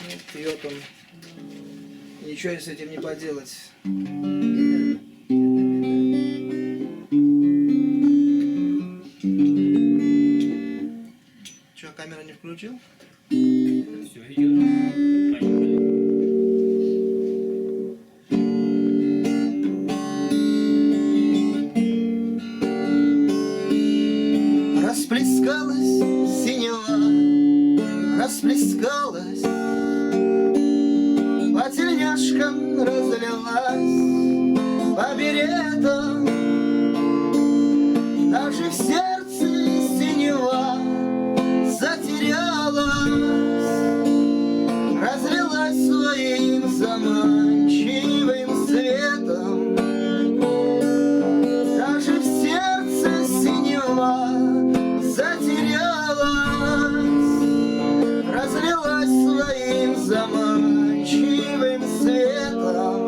Ну, пьет он. Ничего с этим не поделать. Че, камеру не включил? Все, идет. Поехали. Расплескалась синева, расплескалась, по тельняшкам разлилась, по беретам. Даже в сердце синева затерялась, разлилась своим заманчивым светом. Даже в сердце синева затерялась, разлилась своим заманчивым светом.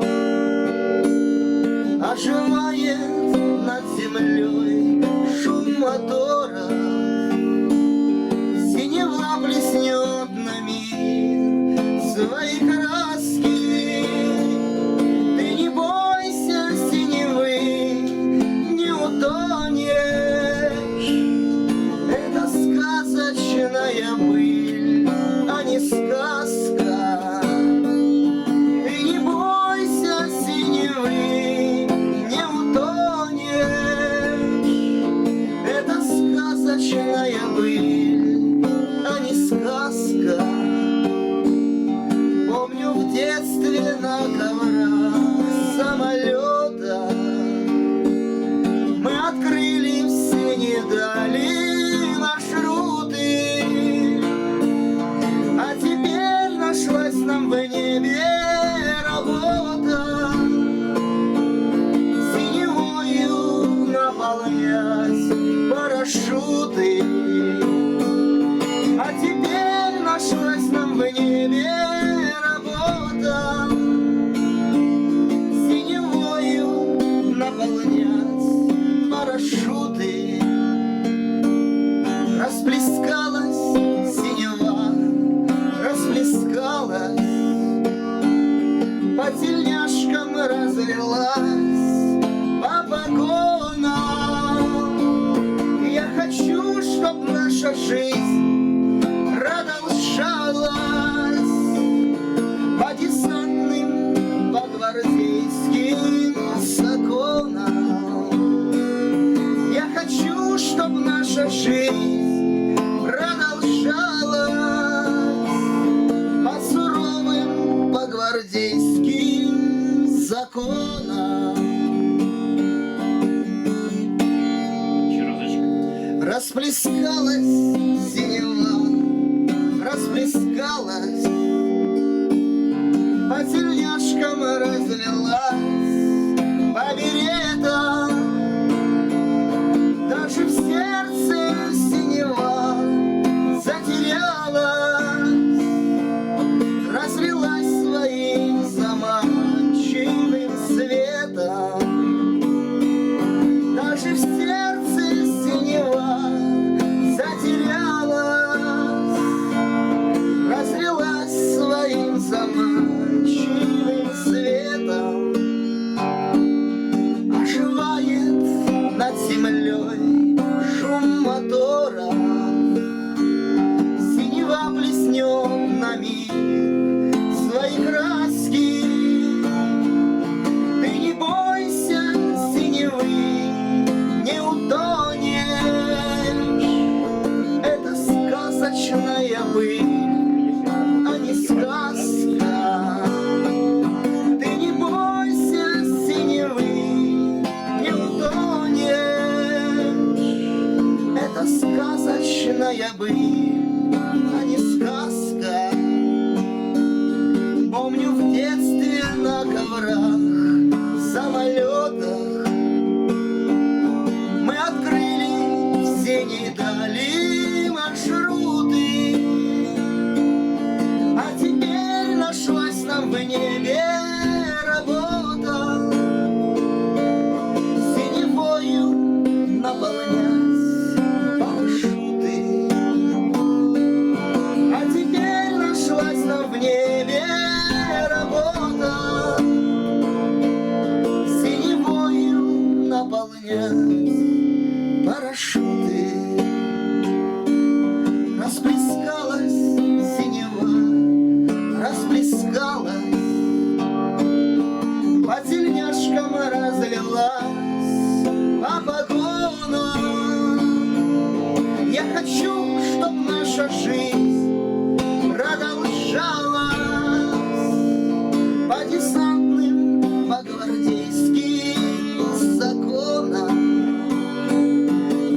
Оживает над землей шум мотора, синева блеснет на мир свои краски. Ты не бойся синевы, не утонешь, это сказочная быль, а не сказка. Ты не бойся синевы, не утонешь, это сказочная быль, а не сказка. Помню в детстве на коврах самолета мы открыли все недали маршруты, а теперь нашлась нам в небе работа синевою наполнять парашюты. А теперь нашлась нам в небе работа синевою наполнять парашюты. Расплескалась синева, расплескалась, по тельняшкам разлилась, по погонам. Я хочу, чтоб наша жизнь продолжалась по десантным, по гвардейским законам. Я хочу, чтоб наша жизнь продолжалась по суровым, по гвардейским законам. Еще разочек. Расплескалась синева, расплескалась, по тельняшкам разлилась, по беретам. Даже в сердце синева затерялась, разлилась своим заманчивым светом. Даже в сердце синева затерялась, разлилась своим заманчивым светом. Оживает над землей шум мотора, синева блеснет на мир свои краски. Ты не бойся синевы, не утонешь, это сказочная быль, а не сказка. Ты не бойся синевы, не утонешь, это сказочная быль, а не сказка. Помню в детстве на коврах самолетах мы открыли все недали маршруты, а теперь нашлась нам в небе работа синевою наполнять парашюты. А теперь нашлась нам в небе работа, синевою наполнять парашюты. Расплескалась синева, расплескалась, по тельняшкам разлилась по погонам. Я хочу, чтоб наша жизнь продолжалась по десантным, по гвардейским законам.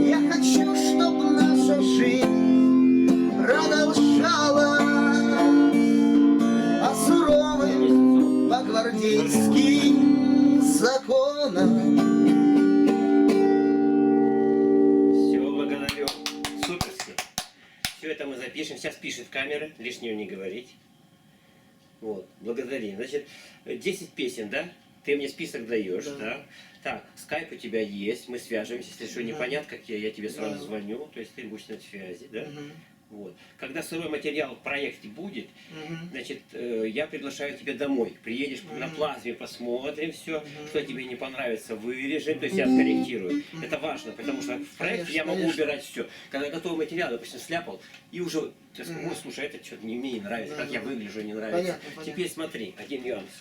Я хочу, чтоб наша жизнь продолжалась по суровым, по гвардейским законам. Все, благодарю. Суперски. Все это мы запишем. Сейчас пишет камера, лишнего не говорить. Вот, благодарим. Значит, 10 песен, да? Ты мне список даешь, да? Так, скайп у тебя есть, мы свяжемся. Если что непонятно, как я тебе сразу звоню, то есть ты будешь на связи, да? Вот. Когда сырой материал в проекте будет, значит, я приглашаю тебя домой. Приедешь на плазме, посмотрим все, что тебе не понравится, вырежем, то есть я скорректирую. Это важно, потому что в проекте я могу убирать все. Когда готовый материал, допустим, сляпал, и уже, ты скажешь, ой, слушай, это что-то мне не нравится, как я выгляжу, не нравится. Теперь смотри, один нюанс.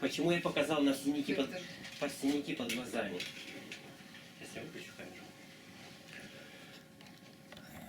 Почему я показал на синяки под глазами? Сейчас я выключу.